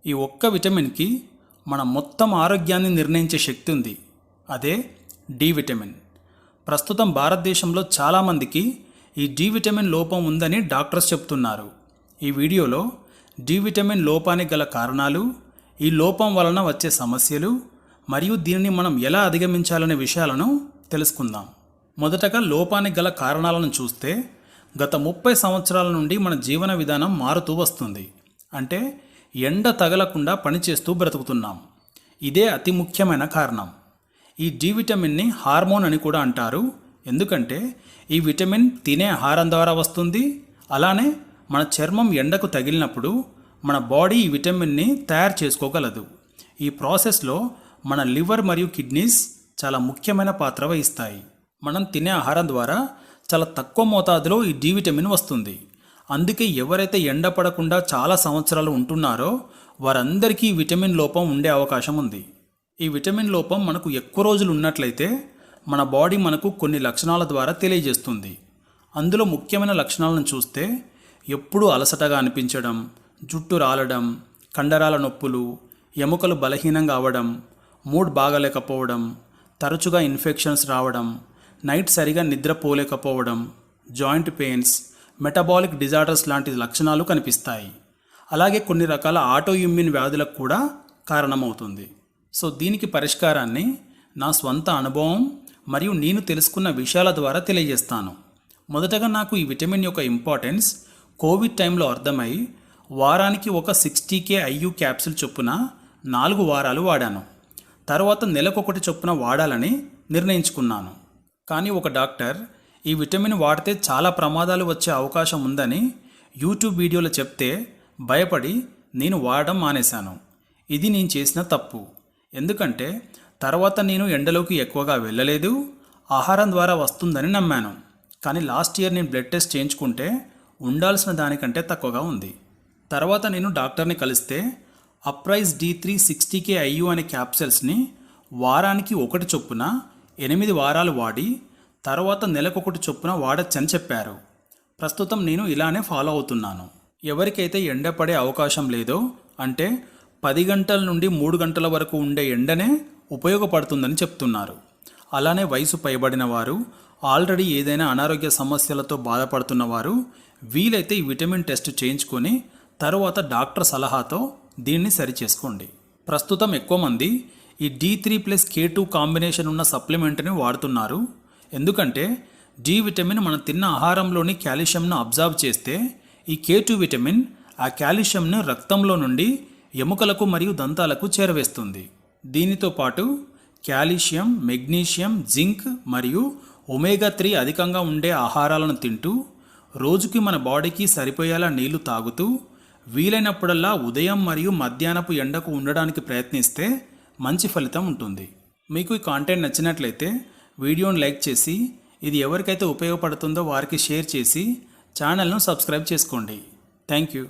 ఈ ఒక్క విటమిన్కి మన మొత్తం ఆరోగ్యాన్ని నిర్ణయించే శక్తి ఉంది. అదే డి విటమిన్. ప్రస్తుతం భారతదేశంలో చాలామందికి ఈ డి విటమిన్ లోపం ఉందని డాక్టర్స్ చెప్తున్నారు. ఈ వీడియోలో డి విటమిన్ లోపానికి గల కారణాలు, ఈ లోపం వలన వచ్చే సమస్యలు మరియు దీనిని మనం ఎలా అధిగమించాలనే విషయాలను తెలుసుకుందాం. మొదటగా లోపానికి గల కారణాలను చూస్తే గత 30 సంవత్సరాల నుండి మన జీవన విధానం మారుతూ వస్తుంది. అంటే ఎండ తగలకుండా పనిచేస్తూ బ్రతుకుతున్నాం. ఇదే అతి ముఖ్యమైన కారణం. ఈ డి విటమిన్ని హార్మోన్ అని కూడా అంటారు. ఎందుకంటే ఈ విటమిన్ తినే ఆహారం ద్వారా వస్తుంది. అలానే మన చర్మం ఎండకు తగిలినప్పుడు మన బాడీ ఈ విటమిన్ని తయారు చేసుకోగలదు. ఈ ప్రాసెస్లో మన లివర్ మరియు కిడ్నీస్ చాలా ముఖ్యమైన పాత్ర వహిస్తాయి. మనం తినే ఆహారం ద్వారా చాలా తక్కువ మోతాదులో ఈ డి విటమిన్ వస్తుంది. అందుకే ఎవరైతే ఎండ పడకుండా చాలా సంవత్సరాలు ఉంటున్నారో వారందరికీ ఈ విటమిన్ లోపం ఉండే అవకాశం ఉంది. ఈ విటమిన్ లోపం మనకు ఎక్కువ రోజులు ఉన్నట్లయితే మన బాడీ మనకు కొన్ని లక్షణాల ద్వారా తెలియజేస్తుంది. అందులో ముఖ్యమైన లక్షణాలను చూస్తే ఎప్పుడూ అలసటగా అనిపించడం, జుట్టు రాలడం, కండరాల నొప్పులు, ఎముకలు బలహీనంగా అవ్వడం, మూడ్ బాగలేకపోవడం, తరచుగా ఇన్ఫెక్షన్స్ రావడం, నైట్ సరిగా నిద్రపోలేకపోవడం, జాయింట్ పెయిన్స్, మెటబాలిక్ డిజార్డర్స్ లాంటి లక్షణాలు కనిపిస్తాయి. అలాగే కొన్ని రకాల ఆటో ఇమ్యూన్ వ్యాధులకు కూడా కారణమవుతుంది. సో దీనికి పరిష్కారాన్ని నా స్వంత అనుభవం మరియు నేను తెలుసుకున్న విషయాల ద్వారా తెలియజేస్తాను. మొదటగా నాకు ఈ విటమిన్ యొక్క ఇంపార్టెన్స్ కోవిడ్ టైంలో అర్థమై వారానికి ఒక 60K IU క్యాప్సూల్ చొప్పున 4 వారాలు వాడాను. తర్వాత నెలకొకటి చొప్పున వాడాలని నిర్ణయించుకున్నాను. కానీ ఒక డాక్టర్ ఈ విటమిన్ వాడితే చాలా ప్రమాదాలు వచ్చే అవకాశం ఉందని యూట్యూబ్ వీడియోలో చెప్తే భయపడి నేను వాడడం మానేశాను. ఇది నేను చేసిన తప్పు. ఎందుకంటే తర్వాత నేను ఎండలోకి ఎక్కువగా వెళ్ళలేదు, ఆహారం ద్వారా వస్తుందని నమ్మాను. కానీ లాస్ట్ ఇయర్ నేను బ్లడ్ టెస్ట్ చేయించుకుంటే ఉండాల్సిన దానికంటే తక్కువగా ఉంది. తర్వాత నేను డాక్టర్ని కలిస్తే అప్రైజ్ D3 60K IU అనే క్యాప్సూల్స్ని వారానికి 1 చొప్పున 8 వారాలు వాడి తర్వాత నెలకొకటి చొప్పున వాడచ్చని చెప్పారు. ప్రస్తుతం నేను ఇలానే ఫాలో అవుతున్నాను. ఎవరికైతే ఎండ పడే అవకాశం లేదో, అంటే 10 గంటల నుండి 3 గంటల వరకు ఉండే ఎండనే ఉపయోగపడుతుందని చెప్తున్నారు. అలానే వయసు పైబడిన వారు, ఆల్రెడీ ఏదైనా అనారోగ్య సమస్యలతో బాధపడుతున్నవారు వీలైతే ఈ విటమిన్ టెస్ట్ చేయించుకొని తర్వాత డాక్టర్ సలహాతో దీన్ని సరిచేసుకోండి. ప్రస్తుతం ఎక్కువ మంది ఈ D3+K2 కాంబినేషన్ ఉన్న సప్లిమెంట్ని వాడుతున్నారు. ఎందుకంటే డి విటమిన్ మనం తిన్న ఆహారంలోని కాల్షియంను అబ్జర్వ్ చేస్తే ఈ K2 విటమిన్ ఆ కాల్షియంను రక్తంలో నుండి ఎముకలకు మరియు దంతాలకు చేరవేస్తుంది. దీనితో పాటు కాల్షియం, మెగ్నీషియం, జింక్ మరియు ఒమేగా-3 అధికంగా ఉండే ఆహారాలను తింటూ రోజుకి మన బాడీకి సరిపోయేలా నీళ్లు తాగుతూ వీలైనప్పుడల్లా ఉదయం మరియు మధ్యాహ్నపు ఎండకు ఉండడానికి ప్రయత్నిస్తే మంచి ఫలితం ఉంటుంది. మీకు ఈ కాంటెంట్ నచ్చినట్లయితే వీడియోని లైక్ చేసి, ఇది ఎవరికైతే ఉపయోగపడుతుందో వారికి షేర్ చేసి ఛానల్ను సబ్స్క్రైబ్ చేసుకోండి. Thank you.